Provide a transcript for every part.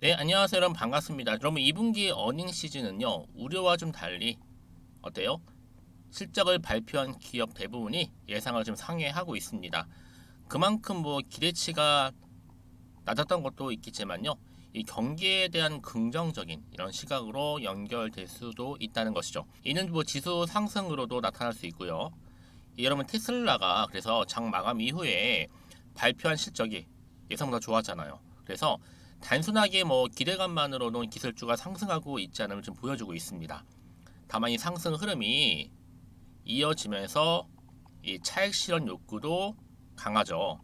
네, 안녕하세요. 여러분 반갑습니다. 여러분 2분기 어닝 시즌은요, 우려와 좀 달리 어때요? 실적을 발표한 기업 대부분이 예상을 좀 상회하고 있습니다. 그만큼 뭐 기대치가 낮았던 것도 있겠지만요, 이 경기에 대한 긍정적인 이런 시각으로 연결될 수도 있다는 것이죠. 이는 뭐 지수 상승으로도 나타날 수 있고요. 여러분 테슬라가 그래서 장 마감 이후에 발표한 실적이 예상보다 좋았잖아요. 그래서 단순하게 뭐 기대감만으로는 기술주가 상승하고 있지 않음을 좀 보여주고 있습니다. 다만 이 상승 흐름이 이어지면서 이 차익 실현 욕구도 강하죠.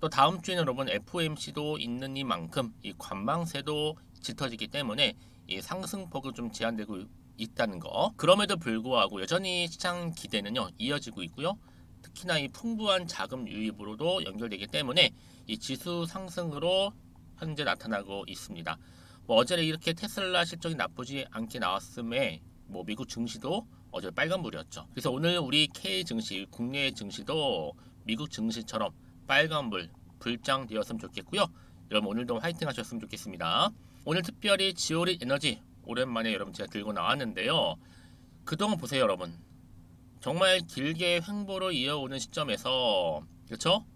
또 다음 주에는 여러분 FOMC도 있는 이만큼 이 관망세도 짙어지기 때문에 이 상승폭이 좀 제한되고 있다는 거. 그럼에도 불구하고 여전히 시장 기대는요 이어지고 있고요. 특히나 이 풍부한 자금 유입으로도 연결되기 때문에 이 지수 상승으로 현재 나타나고 있습니다. 뭐 어제 이렇게 테슬라 실적이 나쁘지 않게 나왔음에 뭐 미국 증시도 어제 빨간불이었죠. 그래서 오늘 우리 K 증시, 국내 증시도 미국 증시처럼 빨간불 불장되었으면 좋겠고요. 여러분 오늘도 화이팅 하셨으면 좋겠습니다. 오늘 특별히 지오릿 에너지 오랜만에 여러분 제가 들고 나왔는데요. 그동안 보세요 여러분. 정말 길게 횡보로 이어오는 시점에서 그렇죠?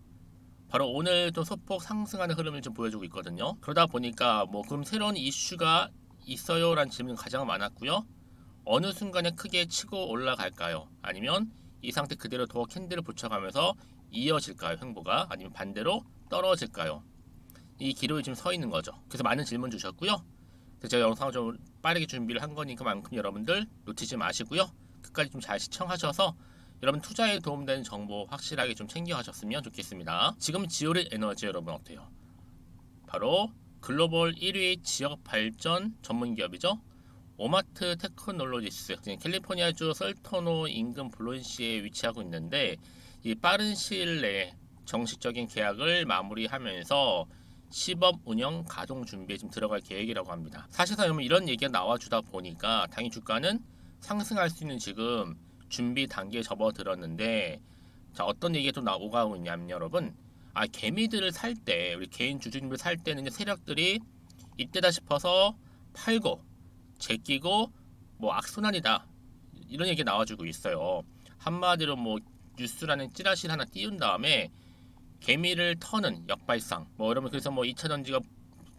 바로 오늘 또 소폭 상승하는 흐름을 좀 보여주고 있거든요. 그러다 보니까 뭐 그럼 새로운 이슈가 있어요? 라는 질문이 가장 많았고요. 어느 순간에 크게 치고 올라갈까요? 아니면 이 상태 그대로 더 캔들을 붙여가면서 이어질까요? 횡보가? 아니면 반대로 떨어질까요? 이 기로에 지금 서 있는 거죠. 그래서 많은 질문 주셨고요. 그래서 제가 영상을 좀 빠르게 준비를 한 거니까만큼 여러분들 놓치지 마시고요. 끝까지 좀 잘 시청하셔서 여러분 투자에 도움되는 정보 확실하게 좀 챙겨가셨으면 좋겠습니다. 지금 지오릿 에너지 여러분 어때요? 바로 글로벌 1위 지역 발전 전문 기업이죠. 오마트 테크놀로지스 캘리포니아주 설터노 인근 블론시에 위치하고 있는데 이 빠른 시일 내에 정식적인 계약을 마무리하면서 시범 운영 가동 준비에 좀 들어갈 계획이라고 합니다. 사실상 여러분 이런 얘기가 나와주다 보니까 당연히 주가는 상승할 수 있는 지금 준비 단계에 접어들었는데 자 어떤 얘기가 또 나오고 있냐면 여러분 개미들을 살 때 우리 개인 주주님을 살 때는 세력들이 이때다 싶어서 팔고 제끼고 뭐 악순환이다 이런 얘기 나와주고 있어요. 한마디로 뭐 뉴스라는 찌라시를 하나 띄운 다음에 개미를 터는 역발상 뭐 여러분 그래서 뭐 2차전지가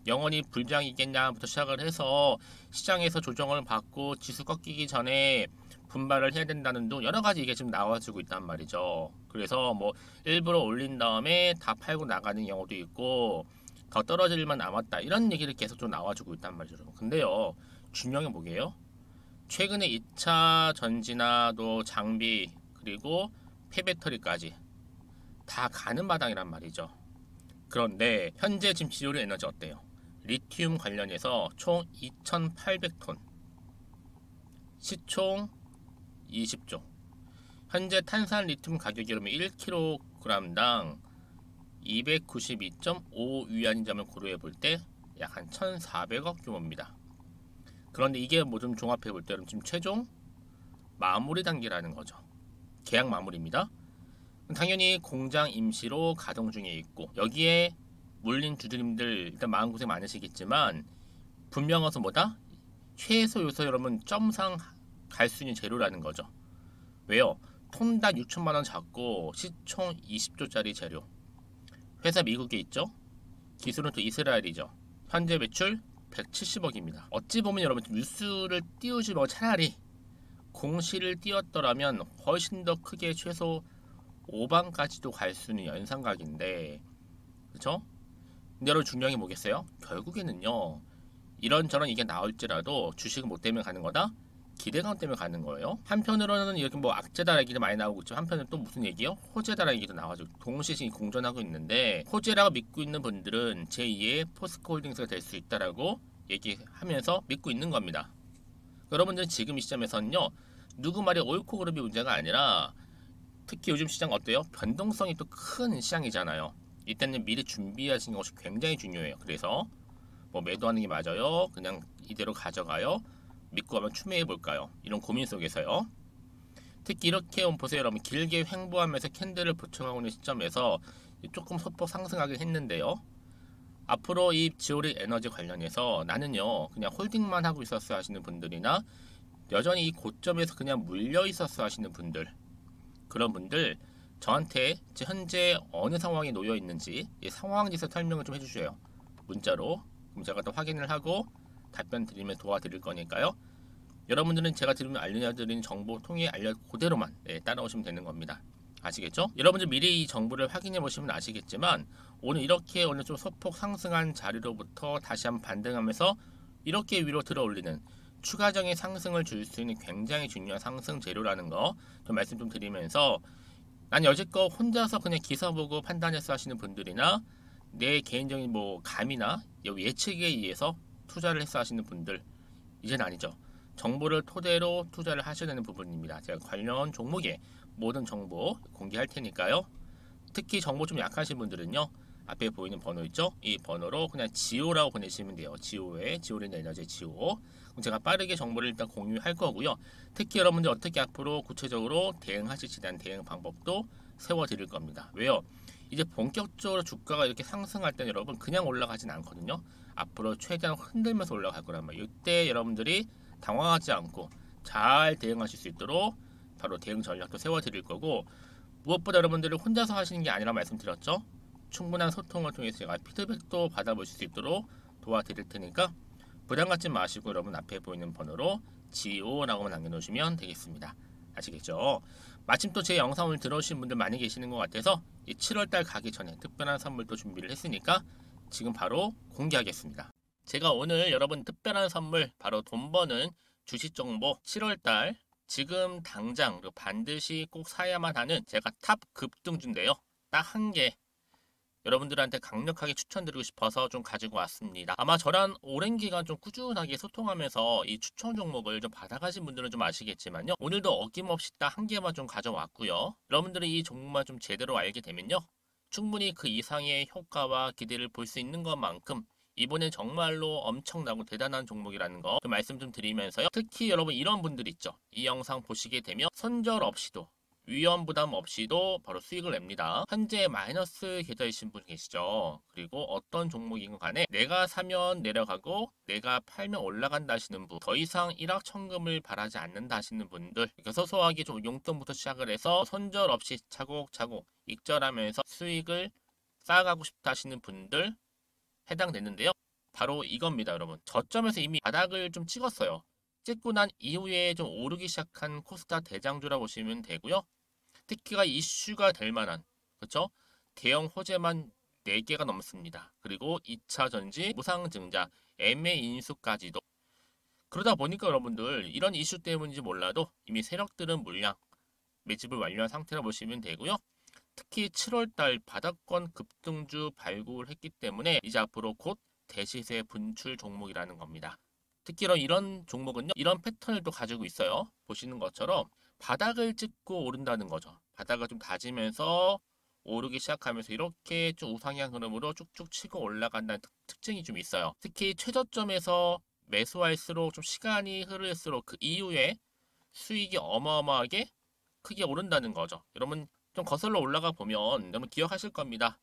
영원히 불장이겠냐부터 시작을 해서 시장에서 조정을 받고 지수 꺾이기 전에 분발을 해야 된다는 등 여러 가지 이게 지금 나와주고 있단 말이죠. 그래서 뭐 일부러 올린 다음에 다 팔고 나가는 경우도 있고 더 떨어질 일만 남았다 이런 얘기를 계속 좀 나와주고 있단 말이죠. 근데요 중요한 게 뭐게요? 최근에 2차 전지나 또 장비 그리고 폐배터리까지 다 가는 마당이란 말이죠. 그런데 현재 지금 지오리 에너지 어때요? 리튬 관련해서 총 2,800톤, 시총 20조. 현재 탄산 리튬 가격이 그러면 1kg당 292.5위안인 점을 고려해 볼 때 약 한 1,400억 규모입니다. 그런데 이게 뭐 좀 종합해 볼 때 지금 최종 마무리 단계라는 거죠. 계약 마무리입니다. 당연히 공장 임시로 가동 중에 있고 여기에 물린 주주님들 일단 마음고생 많으시겠지만 분명해서 뭐다? 최소 요소 여러분 점상 갈 수 있는 재료라는 거죠. 왜요? 톤당 6천만원 잡고 시총 20조짜리 재료. 회사 미국에 있죠. 기술은 또 이스라엘이죠. 현재 매출 170억입니다. 어찌 보면 여러분 뉴스를 띄우지 말고 차라리 공시를 띄웠더라면 훨씬 더 크게 최소 5반까지도 갈 수 있는 연상각인데 그렇죠? 근데 여러분 중요한 게 뭐겠어요? 결국에는요 이런저런 이게 나올지라도 주식은 뭐 때문에 가는 거다? 기대감 때문에 가는 거예요. 한편으로는 이렇게 뭐 악재다라는 얘기도 많이 나오고 있죠. 한편으로는 또 무슨 얘기요? 호재다라는 얘기도 나와서 동시에 공존하고 있는데 호재라고 믿고 있는 분들은 제2의 포스코홀딩스가 될 수 있다라고 얘기하면서 믿고 있는 겁니다. 여러분들은 지금 이 시점에서는요 누구 말이 옳고 그름이 문제가 아니라 특히 요즘 시장 어때요? 변동성이 또 큰 시장이잖아요. 이때는 미리 준비하시는 것이 굉장히 중요해요. 그래서 뭐 매도하는 게 맞아요? 그냥 이대로 가져가요? 믿고 한번 추매해 볼까요? 이런 고민 속에서요. 특히 이렇게 보세요 여러분 길게 횡보하면서 캔들을 붙여가고 있는 시점에서 조금 소폭 상승하긴 했는데요. 앞으로 이 지오리 에너지 관련해서 나는요 그냥 홀딩만 하고 있었어 하시는 분들이나 여전히 이 고점에서 그냥 물려 있었어 하시는 분들, 그런 분들 저한테 현재 어느 상황에 놓여 있는지 이 상황에서 설명을 좀 해주셔요. 문자로. 그럼 제가 또 확인을 하고 답변 드리면 도와드릴 거니까요. 여러분들은 제가 알려드리는 정보 통해 그대로만 따라오시면 되는 겁니다. 아시겠죠? 여러분들 미리 이 정보를 확인해 보시면 아시겠지만 오늘 좀 소폭 상승한 자리로부터 다시 한번 반등하면서 이렇게 위로 들어 올리는 추가적인 상승을 줄 수 있는 굉장히 중요한 상승 재료라는 거 좀 말씀 좀 드리면서, 난 여지껏 혼자서 그냥 기사 보고 판단해서 하시는 분들이나 내 개인적인 감이나 예측에 의해서 투자를 해서 하시는 분들, 이제는 아니죠. 정보를 토대로 투자를 하셔야 되는 부분입니다. 제가 관련 종목의 모든 정보 공개할 테니까요. 특히 정보 좀 약하신 분들은요, 앞에 보이는 번호 있죠? 이 번호로 그냥 지오라고 보내시면 돼요. 지오랜드 에너지 지오. 그럼 제가 빠르게 정보를 일단 공유할 거고요. 특히 여러분들 어떻게 앞으로 구체적으로 대응하실지 대한 대응 방법도 세워드릴 겁니다. 왜요? 이제 본격적으로 주가가 이렇게 상승할 때는 여러분 그냥 올라가진 않거든요. 앞으로 최대한 흔들면서 올라갈 거란 말이에요. 이때 여러분들이 당황하지 않고 잘 대응하실 수 있도록 바로 대응 전략도 세워드릴 거고, 무엇보다 여러분들이 혼자서 하시는 게 아니라 말씀드렸죠. 충분한 소통을 통해서 제가 피드백도 받아보실 수 있도록 도와드릴 테니까 부담 갖지 마시고 여러분 앞에 보이는 번호로 GO라고만 남겨놓으시면 되겠습니다. 아시겠죠? 마침 또 제 영상을 들어오신 분들 많이 계시는 것 같아서 이 7월달 가기 전에 특별한 선물도 준비를 했으니까 지금 바로 공개하겠습니다. 제가 오늘 여러분 특별한 선물, 바로 돈 버는 주식 정보 7월달 지금 당장 반드시 꼭 사야만 하는 제가 탑 급등주인데요. 딱 한 개 여러분들한테 강력하게 추천드리고 싶어서 좀 가지고 왔습니다. 아마 저랑 오랜 기간 좀 꾸준하게 소통하면서 이 추천 종목을 좀 받아가신 분들은 좀 아시겠지만요. 오늘도 어김없이 딱 한 개만 좀 가져왔고요. 여러분들이 이 종목만 좀 제대로 알게 되면요. 충분히 그 이상의 효과와 기대를 볼 수 있는 것만큼 이번엔 정말로 엄청나고 대단한 종목이라는 거 좀 말씀 좀 드리면서요. 특히 여러분 이런 분들 있죠. 이 영상 보시게 되면 손절 없이도 위험 부담 없이도 바로 수익을 냅니다. 현재 마이너스 계좌이신 분 계시죠? 그리고 어떤 종목이건 간에 내가 사면 내려가고 내가 팔면 올라간다 하시는 분, 더 이상 일확천금을 바라지 않는다 하시는 분들, 소소하게 좀 용돈부터 시작을 해서 손절 없이 차곡차곡 익절하면서 수익을 쌓아가고 싶다 하시는 분들 해당되는데요. 바로 이겁니다, 여러분. 저점에서 이미 바닥을 좀 찍었어요. 찍고 난 이후에 좀 오르기 시작한 코스닥 대장주라고 보시면 되고요. 특히가 이슈가 될 만한, 그렇죠? 대형 호재만 4개가 넘습니다. 그리고 2차 전지, 무상증자, MA 인수까지도. 그러다 보니까 여러분들 이런 이슈 때문인지 몰라도 이미 세력들은 물량 매집을 완료한 상태라 보시면 되고요. 특히 7월달 바닥권 급등주 발굴했기 때문에 이제 앞으로 곧 대시세 분출 종목이라는 겁니다. 특히 이런 종목은요, 이런 패턴을 또 가지고 있어요. 보시는 것처럼 바닥을 찍고 오른다는 거죠. 바닥을 좀 다지면서 오르기 시작하면서 이렇게 좀 우상향 흐름으로 쭉쭉 치고 올라간다는 특징이 좀 있어요. 특히 최저점에서 매수할수록 좀 시간이 흐를수록 그 이후에 수익이 어마어마하게 크게 오른다는 거죠. 여러분 좀 거슬러 올라가 보면 여러분 기억하실 겁니다.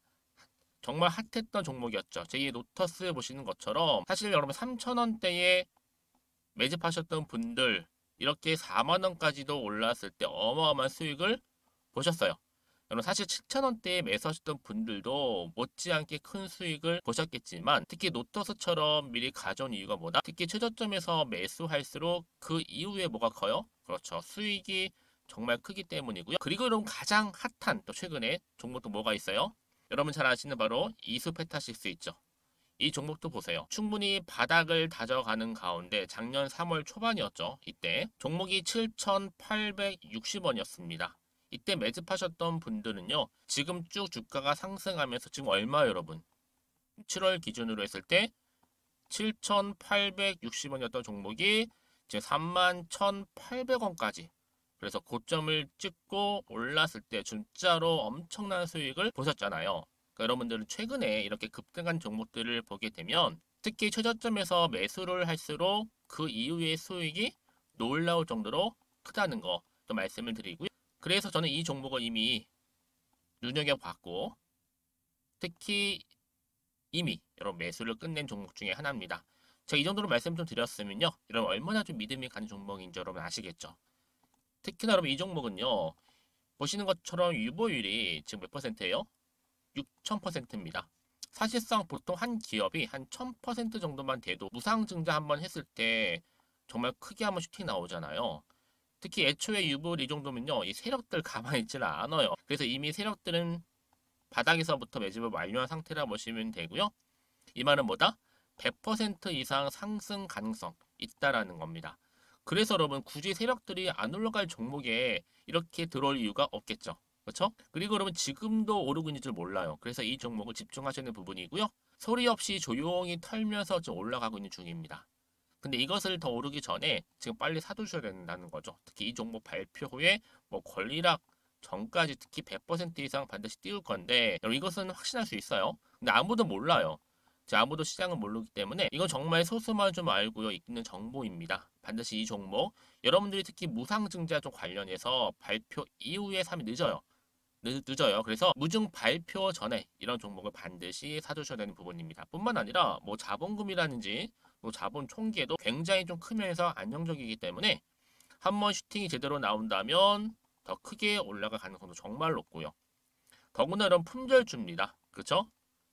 정말 핫했던 종목이었죠. 제2의 노터스 보시는 것처럼 사실 여러분 3,000원대에 매집하셨던 분들 이렇게 4만원까지도 올랐을 때 어마어마한 수익을 보셨어요. 여러분 사실 7,000원대에 매수하셨던 분들도 못지않게 큰 수익을 보셨겠지만 특히 노터스처럼 미리 가져온 이유가 뭐다? 특히 최저점에서 매수할수록 그 이후에 뭐가 커요? 그렇죠. 수익이 정말 크기 때문이고요. 그리고 여러분 가장 핫한 또 최근에 종목도 뭐가 있어요? 여러분 잘 아시는 바로 이수페타식스 있죠. 이 종목도 보세요. 충분히 바닥을 다져가는 가운데 작년 3월 초반이었죠. 이때 종목이 7,860원이었습니다. 이때 매집하셨던 분들은요. 지금 쭉 주가가 상승하면서 지금 얼마 여러분? 7월 기준으로 했을 때 7,860원이었던 종목이 이제 31,800원까지, 그래서 고점을 찍고 올랐을 때 진짜로 엄청난 수익을 보셨잖아요. 그러니까 여러분들은 최근에 이렇게 급등한 종목들을 보게 되면 특히 최저점에서 매수를 할수록 그 이후의 수익이 놀라울 정도로 크다는 거 또 말씀을 드리고요. 그래서 저는 이 종목을 이미 눈여겨봤고 특히 이미 여러분 매수를 끝낸 종목 중에 하나입니다. 제가 이 정도로 말씀 좀 드렸으면요, 여러분 얼마나 좀 믿음이 가는 종목인지 여러분 아시겠죠? 특히나 여러분 이 종목은요, 보시는 것처럼 유보율이 지금 몇 퍼센트예요? 6,000%입니다. 사실상 보통 한 기업이 한 1,000% 정도만 돼도 무상증자 한번 했을 때 정말 크게 한번 슈팅 나오잖아요. 특히 애초에 유보율 이 정도면요, 이 세력들 가만히 있질 않아요. 그래서 이미 세력들은 바닥에서부터 매집을 완료한 상태라 보시면 되고요. 이 말은 뭐다? 100% 이상 상승 가능성 있다라는 겁니다. 그래서 여러분 굳이 세력들이 안 올라갈 종목에 이렇게 들어올 이유가 없겠죠. 그렇죠? 그리고 여러분 지금도 오르고 있는 줄 몰라요. 그래서 이 종목을 집중하셔야 되는 부분이고요. 소리 없이 조용히 털면서 좀 올라가고 있는 중입니다. 근데 이것을 더 오르기 전에 지금 빨리 사두셔야 된다는 거죠. 특히 이 종목 발표 후에 뭐 권리락 전까지 특히 100% 이상 반드시 띄울 건데 여러분 이것은 확신할 수 있어요. 근데 아무도 몰라요. 아무도 시장을 모르기 때문에 이건 정말 소수만 좀 알고 있는 정보입니다. 반드시 이 종목 여러분들이 특히 무상증자 쪽 관련해서 발표 이후에 사면 늦어요. 늦어요. 그래서 무증 발표 전에 이런 종목을 반드시 사두셔야 되는 부분입니다. 뿐만 아니라 뭐 자본금이라든지 뭐 자본 총계도 굉장히 좀 크면서 안정적이기 때문에 한번 슈팅이 제대로 나온다면 더 크게 올라갈 가능성도 정말 높고요. 더구나 이런 품절주입니다. 그렇죠?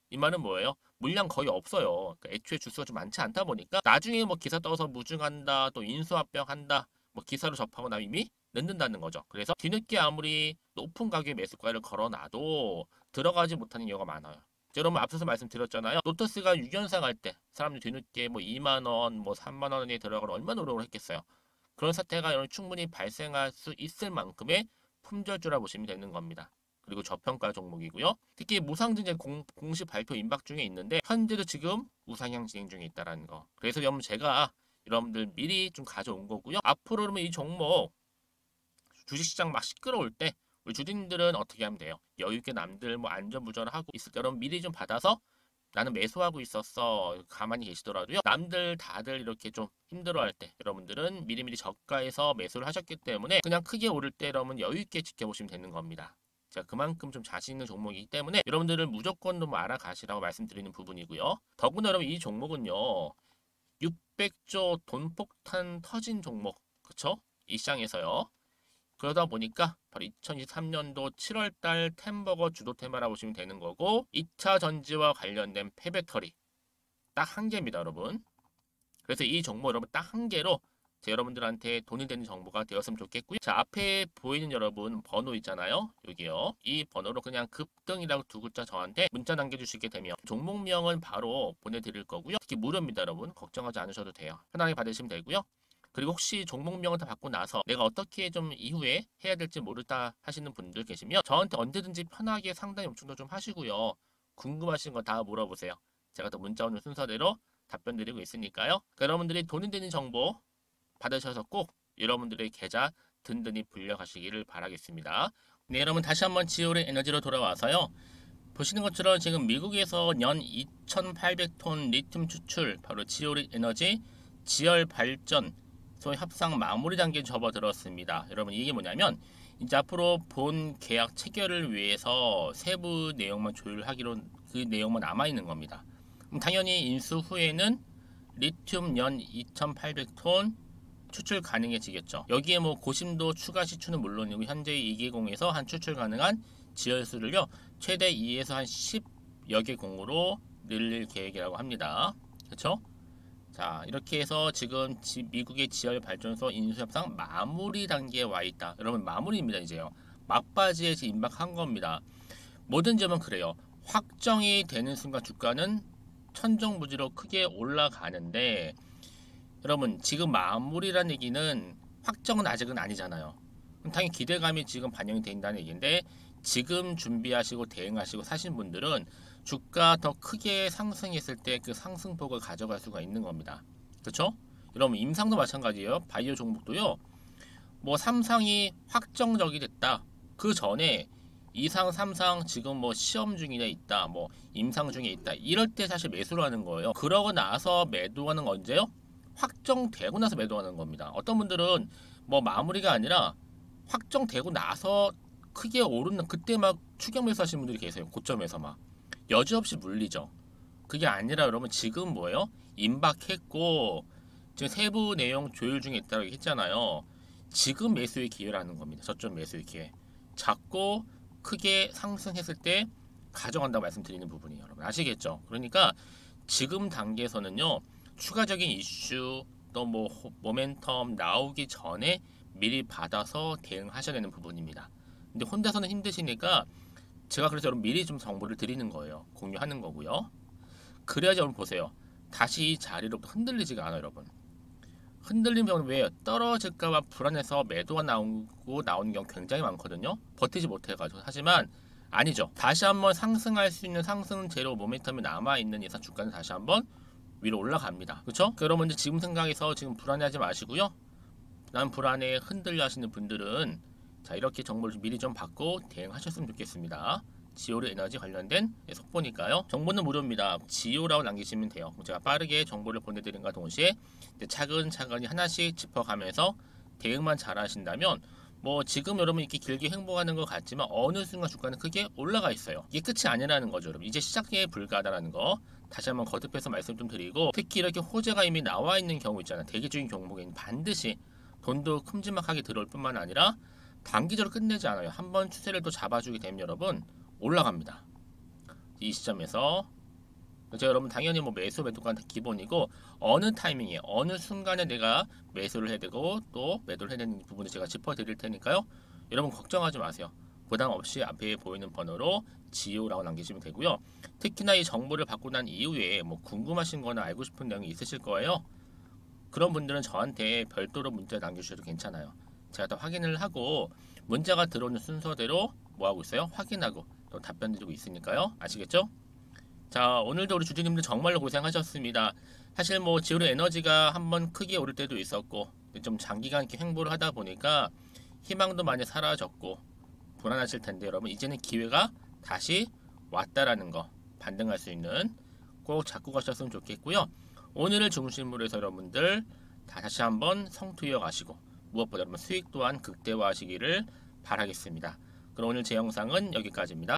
이 말은 뭐예요? 물량 거의 없어요. 그러니까 애초에 주수가 좀 많지 않다 보니까 나중에 뭐 기사 떠서 무증한다, 또 인수합병한다, 뭐 기사로 접하고 나면 이미 늦는다는 거죠. 그래서 뒤늦게 아무리 높은 가격의 매수가를 걸어놔도 들어가지 못하는 경우가 많아요. 여러분 앞서서 말씀드렸잖아요. 로터스가 6연상 할 때 사람들이 뒤늦게 뭐 2만 원, 뭐 3만 원에 들어가러 얼마나 노력을 했겠어요. 그런 사태가 여러분 충분히 발생할 수 있을 만큼의 품절주라 보시면 되는 겁니다. 그리고 저평가 종목이고요. 특히 무상증자 공식 발표 임박 중에 있는데 현재도 지금 우상향 진행 중에 있다는 거. 그래서 여러분 제가 여러분들 미리 좀 가져온 거고요. 앞으로 그러면 이 종목 주식시장 막 시끄러울 때 우리 주주님들은 어떻게 하면 돼요? 여유있게 남들 뭐 안전부전하고 있을 때 여러분 미리 좀 받아서 나는 매수하고 있었어 가만히 계시더라도요. 남들 다들 이렇게 좀 힘들어할 때 여러분들은 미리미리 저가에서 매수를 하셨기 때문에 그냥 크게 오를 때 여러분 여유있게 지켜보시면 되는 겁니다. 제가 그만큼 좀 자신 있는 종목이기 때문에 여러분들은 무조건 좀 알아가시라고 말씀드리는 부분이고요. 더구나 여러분 이 종목은요. 600조 돈폭탄 터진 종목. 그쵸? 이 시장에서요. 그러다 보니까 바로 2023년도 7월달 템버거 주도 테마라고 보시면 되는 거고 2차 전지와 관련된 폐배터리 딱 한 개입니다 여러분. 그래서 이 종목 여러분 딱 한 개로 여러분들한테 돈이 되는 정보가 되었으면 좋겠고요. 자, 앞에 보이는 여러분 번호 있잖아요. 여기요. 이 번호로 그냥 급등이라고 두 글자 저한테 문자 남겨주시게 되면 종목명은 바로 보내드릴 거고요. 특히 무료입니다, 여러분. 걱정하지 않으셔도 돼요. 편하게 받으시면 되고요. 그리고 혹시 종목명을 다 받고 나서 내가 어떻게 좀 이후에 해야 될지 모르다 하시는 분들 계시면 저한테 언제든지 편하게 상담 요청도 좀 하시고요. 궁금하신 거 다 물어보세요. 제가 또 문자 오는 순서대로 답변 드리고 있으니까요. 그러니까 여러분들이 돈이 되는 정보 받으셔서 꼭 여러분들의 계좌 든든히 불려가시기를 바라겠습니다. 네, 여러분 다시 한번 지오린 에너지로 돌아와서요. 보시는 것처럼 지금 미국에서 연 2,800톤 리튬 추출, 바로 지오린 에너지 지열 발전 소위 협상 마무리 단계에 접어들었습니다. 여러분 이게 뭐냐면 이제 앞으로 본 계약 체결을 위해서 세부 내용만 조율하기로 그 내용만 남아 있는 겁니다. 그럼 당연히 인수 후에는 리튬 연 2,800톤 추출 가능해지겠죠. 여기에 뭐 고심도 추가 시추는 물론이고 현재 2개공에서 한 추출 가능한 지열수를요 최대 2에서 한 10여 개 공으로 늘릴 계획이라고 합니다. 그렇죠? 자, 이렇게 해서 지금 미국의 지열 발전소 인수 협상 마무리 단계에 와 있다. 여러분 마무리입니다 이제요. 막바지에 임박한 겁니다. 모든 점은 그래요. 확정이 되는 순간 주가는 천정부지로 크게 올라가는데 여러분 지금 마무리란 얘기는 확정은 아직은 아니잖아요. 당연히 기대감이 지금 반영이 된다는 얘기인데 지금 준비하시고 대응하시고 사신 분들은 주가 더 크게 상승했을 때 그 상승폭을 가져갈 수가 있는 겁니다. 그렇죠? 여러분 임상도 마찬가지예요. 바이오 종목도요. 뭐 3상이 확정적이 됐다. 그 전에 2상, 3상 지금 뭐 시험 중에 있다. 뭐 임상 중에 있다. 이럴 때 사실 매수를 하는 거예요. 그러고 나서 매도하는 건 언제요? 확정되고 나서 매도하는 겁니다. 어떤 분들은 뭐 마무리가 아니라 확정되고 나서 크게 오르는 그때 막 추격 매수하시는 분들이 계세요. 고점에서 막 여지없이 물리죠. 그게 아니라 여러분 지금 뭐예요? 임박했고 지금 세부 내용 조율 중에 있다고 했잖아요. 지금 매수의 기회라는 겁니다. 저점 매수의 기회. 작고 크게 상승했을 때 가져간다고 말씀드리는 부분이에요. 여러분 아시겠죠? 그러니까 지금 단계에서는요. 추가적인 이슈 또 뭐 모멘텀 나오기 전에 미리 받아서 대응하셔야 되는 부분입니다. 근데 혼자서는 힘드시니까 제가 그래서 여러분 미리 좀 정보를 드리는 거예요. 공유하는 거고요. 그래야지 여러분 보세요. 다시 이 자리로부터 흔들리지가 않아요, 여러분. 흔들리면 왜 떨어질까봐 불안해서 매도가 나오고 나오는 경우 굉장히 많거든요. 버티지 못해가지고. 하지만 아니죠. 다시 한번 상승할 수 있는 상승 재료 모멘텀이 남아있는 이상 주가는 다시 한번 위로 올라갑니다. 그렇죠? 여러분 지금 생각해서 지금 불안해하지 마시고요. 난 불안해 흔들려 하시는 분들은 자 이렇게 정보를 미리 좀 받고 대응하셨으면 좋겠습니다. 지오르 에너지 관련된 속보니까요. 정보는 무료입니다. 지오라고 남기시면 돼요. 제가 빠르게 정보를 보내드린과 동시에 차근차근히 하나씩 짚어가면서 대응만 잘 하신다면 뭐 지금 여러분 이렇게 길게 행보하는 것 같지만 어느 순간 주가는 크게 올라가 있어요. 이게 끝이 아니라는 거죠. 여러분 이제 시작에 불과하다는 거 다시 한번 거듭해서 말씀 좀 드리고, 특히 이렇게 호재가 이미 나와 있는 경우 있잖아요. 대기적인 종목에는 반드시 돈도 큼지막하게 들어올 뿐만 아니라 단기적으로 끝내지 않아요. 한번 추세를 또 잡아주게 되면 여러분 올라갑니다. 이 시점에서 제가 여러분 당연히 뭐 매수 매도가 기본이고 어느 타이밍에 어느 순간에 내가 매수를 해야 되고 또 매도를 해야 되는 부분을 제가 짚어 드릴 테니까요. 여러분 걱정하지 마세요. 부담 없이 앞에 보이는 번호로 지오라고 남기시면 되고요. 특히나 이 정보를 받고 난 이후에 뭐 궁금하신 거나 알고 싶은 내용이 있으실 거예요. 그런 분들은 저한테 별도로 문자 남겨주셔도 괜찮아요. 제가 또 확인을 하고 문자가 들어오는 순서대로 뭐 하고 있어요? 확인하고 또 답변 드리고 있으니까요. 아시겠죠? 자, 오늘도 우리 주주님들 정말로 고생하셨습니다. 사실 뭐 지오르 에너지가 한번 크게 오를 때도 있었고 좀 장기간 이렇게 횡보를 하다 보니까 희망도 많이 사라졌고 불안하실 텐데 여러분 이제는 기회가 다시 왔다라는 거 반등할 수 있는 꼭 잡고 가셨으면 좋겠고요. 오늘을 중심으로 해서 여러분들 다시 한번 성투이어 가시고 무엇보다 여러분 수익 또한 극대화하시기를 바라겠습니다. 그럼 오늘 제 영상은 여기까지입니다.